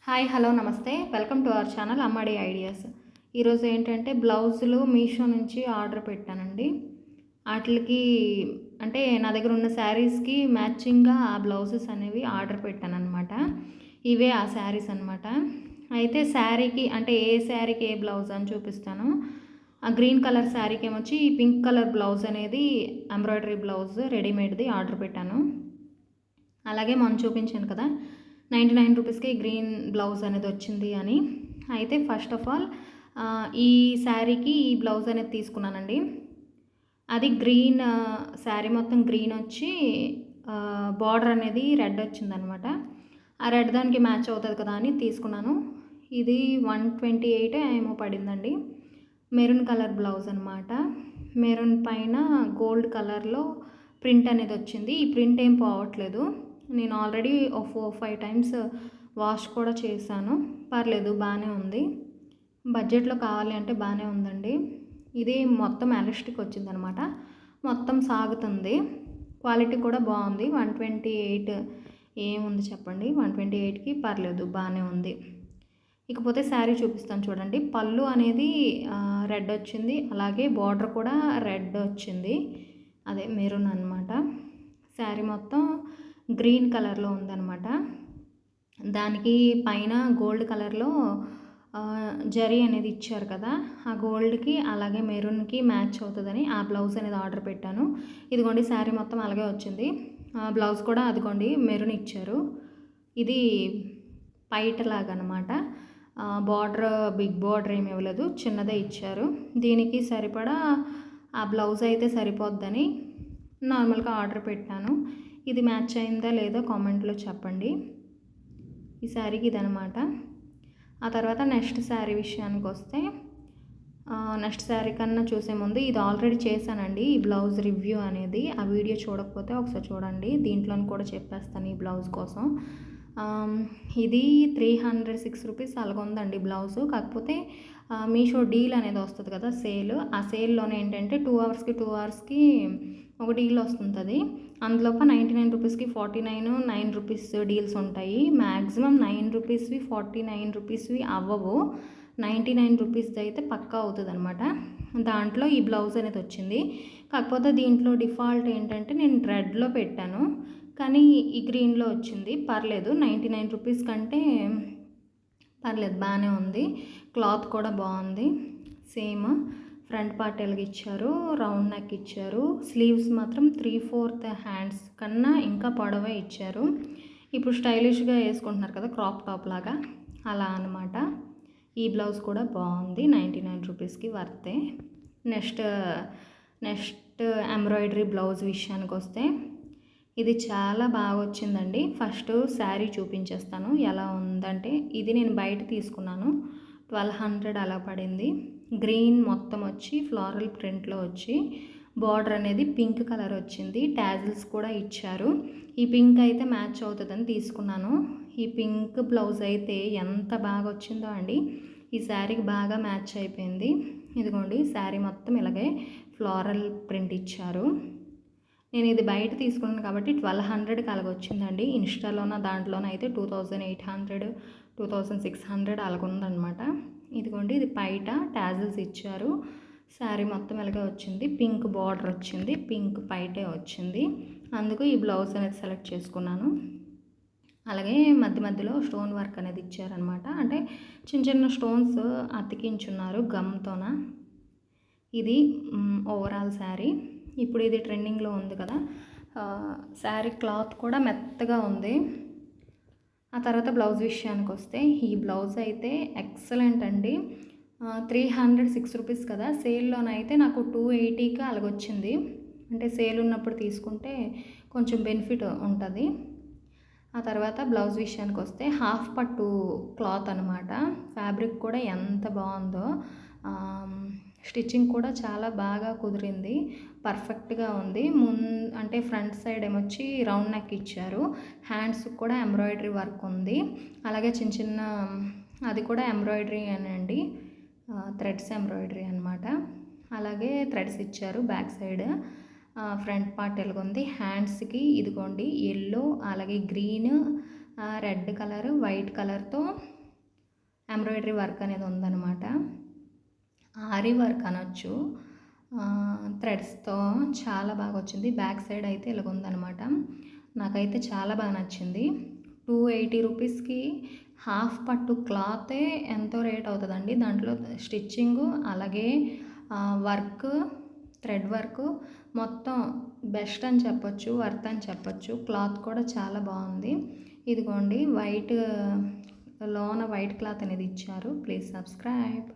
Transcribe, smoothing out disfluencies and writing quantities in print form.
Hi hello namaste welcome to our channel Ammadi ideas. ఈరోజు ఏంటంటే బ్లౌజులు మీషో నుంచి ఆర్డర్ పెట్టానండి. వాటికి అంటే నా దగ్గర ఉన్న శారీస్కి మ్యాచింగ్గా ఆ బ్లౌజెస్ అనేవి ఆర్డర్ పెట్టాను అనమాట. ఇవే ఆ శారీస్ అనమాట. అయితే శారీకి అంటే ఏ శారీకి ఏ బ్లౌజ్ అని చూపిస్తాను. ఆ గ్రీన్ కలర్ శారీకి ఏమొచ్చి ఈ పింక్ కలర్ బ్లౌజ్ అనేది ఎంబ్రాయిడరీ బ్లౌజ్ రెడీమేడ్ది ఆర్డర్ పెట్టాను. అలాగే మొన్న చూపించాను కదా 99 రూపీస్కి గ్రీన్ బ్లౌజ్ అనేది వచ్చింది అని. అయితే ఫస్ట్ ఆఫ్ ఆల్ ఈ శారీకి ఈ బ్లౌజ్ అనేది తీసుకున్నానండి. అది గ్రీన్ శారీ మొత్తం గ్రీన్ వచ్చి బార్డర్ అనేది రెడ్ వచ్చిందనమాట. ఆ రెడ్ దానికి మ్యాచ్ అవుతుంది కదా అని తీసుకున్నాను. ఇది 128 ఏమో పడిందండి. మెరూన్ కలర్ బ్లౌజ్ అనమాట. మెరూన్ పైన గోల్డ్ కలర్లో ప్రింట్ అనేది వచ్చింది. ఈ ప్రింట్ ఏం పోవట్లేదు. నేను ఆల్రెడీ 4-5 టైమ్స్ వాష్ కూడా చేశాను. పర్లేదు, బాగానే ఉంది. బడ్జెట్లో కావాలి అంటే బాగానే ఉందండి. ఇది మొత్తం ఎలాస్టిక్ వచ్చిందనమాట. మొత్తం సాగుతుంది. క్వాలిటీ కూడా బాగుంది. 128 ఏముంది చెప్పండి, 128కి పర్లేదు, బాగానే ఉంది. ఇకపోతే శారీ చూపిస్తాను చూడండి. పళ్ళు అనేది రెడ్ వచ్చింది, అలాగే బార్డర్ కూడా రెడ్ వచ్చింది, అదే మెరూన్ అనమాట. శారీ మొత్తం గ్రీన్ కలర్లో ఉందన్నమాట. దానికి పైన గోల్డ్ కలర్లో జరీ అనేది ఇచ్చారు కదా, ఆ గోల్డ్కి అలాగే మెరూన్కి మ్యాచ్ అవుతుందని ఆ బ్లౌజ్ అనేది ఆర్డర్ పెట్టాను. ఇదిగోండి శారీ మొత్తం అలాగే వచ్చింది. బ్లౌజ్ కూడా అదిగోండి మెరూన్ ఇచ్చారు. ఇది పైట లాగా అనమాట. బార్డర్ బిగ్ బార్డర్ ఏమి ఇవ్వలేదు, చిన్నదే ఇచ్చారు. దీనికి సరిపడా ఆ బ్లౌజ్ అయితే సరిపోద్దని నార్మల్గా ఆర్డర్ పెట్టాను. ఇది మ్యాచ్ అయిందా లేదా కామెంట్లో చెప్పండి. ఈ శారీకి ఇదనమాట. ఆ తర్వాత నెక్స్ట్ శారీ విషయానికి వస్తే, నెక్స్ట్ శారీ కన్నా చూసే ముందు ఇది ఆల్రెడీ చేశానండి ఈ బ్లౌజ్ రివ్యూ అనేది. ఆ వీడియో చూడకపోతే ఒకసారి చూడండి, దీంట్లో కూడా చెప్పేస్తాను ఈ బ్లౌజ్ కోసం. ఇది 306 రూపీస్ అలాగ ఉందండి బ్లౌజు. కాకపోతే మీషో డీల్ అనేది వస్తుంది కదా, సేల్. ఆ సేల్లోనే ఏంటంటే 2 అవర్స్కి ఒక డీల్ వస్తుంది. అందులోప 99 రూపీస్కి 49, 9 రూపీస్ డీల్స్ ఉంటాయి. మ్యాక్సిమం 9 రూపీస్వి 49 రూపీస్వి అవ్వవు. 99 రూపీస్ది అయితే పక్కా అవుతుంది అనమాట. దాంట్లో ఈ బ్లౌజ్ అనేది వచ్చింది. కాకపోతే దీంట్లో డిఫాల్ట్ ఏంటంటే నేను రెడ్లో పెట్టాను, కానీ ఈ గ్రీన్లో వచ్చింది. పర్లేదు, 99 రూపీస్ కంటే పర్లేదు, బాగానే ఉంది. క్లాత్ కూడా బాగుంది. సేమ్ ఫ్రంట్ పార్ట్ ఎలాగిచ్చారు, రౌండ్ నెక్ ఇచ్చారు. స్లీవ్స్ మాత్రం 3/4 హ్యాండ్స్ కన్నా ఇంకా పొడవే ఇచ్చారు. ఇప్పుడు స్టైలిష్గా వేసుకుంటున్నారు కదా క్రాప్ టాప్ లాగా, అలా అనమాట. ఈ బ్లౌజ్ కూడా బాగుంది, 99 రూపీస్కి వర్తే. నెక్స్ట్ ఎంబ్రాయిడరీ బ్లౌజ్ విషయానికి వస్తే, ఇది చాలా బాగా వచ్చిందండి. ఫస్ట్ శారీ చూపించేస్తాను ఎలా ఉందంటే. ఇది నేను బయట తీసుకున్నాను, 1200 అలా పడింది. గ్రీన్ మొత్తం వచ్చి ఫ్లోరల్ ప్రింట్లో వచ్చి బార్డర్ అనేది పింక్ కలర్ వచ్చింది. టాజిల్స్ కూడా ఇచ్చారు. ఈ పింక్ అయితే మ్యాచ్ అవుతుందని తీసుకున్నాను. ఈ పింక్ బ్లౌజ్ అయితే ఎంత బాగా వచ్చిందో అండి. ఈ శారీకి బాగా మ్యాచ్ అయిపోయింది. ఇదిగోండి శారీ మొత్తం ఇలాగే ఫ్లోరల్ ప్రింట్ ఇచ్చారు. నేను ఇది బయట తీసుకున్నాను కాబట్టి 1200కి అలాగ వచ్చిందండి. ఇన్స్టాలోన దాంట్లోన అయితే 2800, 2600 అలాగ ఉందన్నమాట. ఇదిగోండి, ఇది పైట టాజిల్స్ ఇచ్చారు. శారీ మొత్తం ఇలాగే వచ్చింది. పింక్ బార్డర్ వచ్చింది, పింక్ పైటే వచ్చింది. అందుకు ఈ బ్లౌజ్ అనేది సెలెక్ట్ చేసుకున్నాను. అలాగే మధ్య మధ్యలో స్టోన్ వర్క్ అనేది ఇచ్చారనమాట. అంటే చిన్న చిన్న స్టోన్స్ అతికించున్నారు గమ్తోన. ఇది ఓవరాల్ శారీ. ఇప్పుడు ఇది ట్రెండింగ్లో ఉంది కదా, శారీ క్లాత్ కూడా మెత్తగా ఉంది. ఆ తర్వాత బ్లౌజ్ విషయానికి వస్తే, ఈ బ్లౌజ్ అయితే ఎక్సలెంట్ అండి. 306 రూపీస్ కదా, సేల్లోనైతే నాకు 280కి అలాగొచ్చింది. అంటే సేల్ ఉన్నప్పుడు తీసుకుంటే కొంచెం బెనిఫిట్ ఉంటుంది. ఆ తర్వాత బ్లౌజ్ విషయానికి వస్తే హాఫ్ పట్టు క్లాత్ అనమాట. ఫ్యాబ్రిక్ కూడా ఎంత బాగుందో, స్టిచ్చింగ్ కూడా చాలా బాగా కుదిరింది, పర్ఫెక్ట్గా ఉంది. అంటే ఫ్రంట్ సైడ్ ఏమొచ్చి రౌండ్ నెక్ ఇచ్చారు. హ్యాండ్స్ కూడా ఎంబ్రాయిడరీ వర్క్ ఉంది. అలాగే చిన్న చిన్న అది కూడా ఎంబ్రాయిడరీ అనండి, థ్రెడ్స్ ఎంబ్రాయిడరీ అనమాట. అలాగే థ్రెడ్స్ ఇచ్చారు బ్యాక్ సైడ్. ఫ్రంట్ పార్ట్ ఎలాగుంది, హ్యాండ్స్కి ఇదిగోండి ఎల్లో, అలాగే గ్రీన్, రెడ్ కలర్, వైట్ కలర్తో ఎంబ్రాయిడరీ వర్క్ అనేది ఉందన్నమాట. ఆరీ వర్క్ అనొచ్చు. థ్రెడ్స్తో చాలా బాగా వచ్చింది. బ్యాక్ సైడ్ అయితే ఇలాగ ఉందన్నమాట. నాకైతే చాలా బాగా నచ్చింది. 280 రూపీస్కి హాఫ్ పట్టు క్లాతే ఎంతో రేట్ అవుతుందండి. దాంట్లో స్టిచ్చింగు అలాగే వర్క్, థ్రెడ్ వర్క్ మొత్తం బెస్ట్ అని చెప్పొచ్చు, వర్త్ అని చెప్పొచ్చు. క్లాత్ కూడా చాలా బాగుంది. ఇదిగోండి వైట్ లోన వైట్ క్లాత్ అనేది ఇచ్చారు. Please subscribe.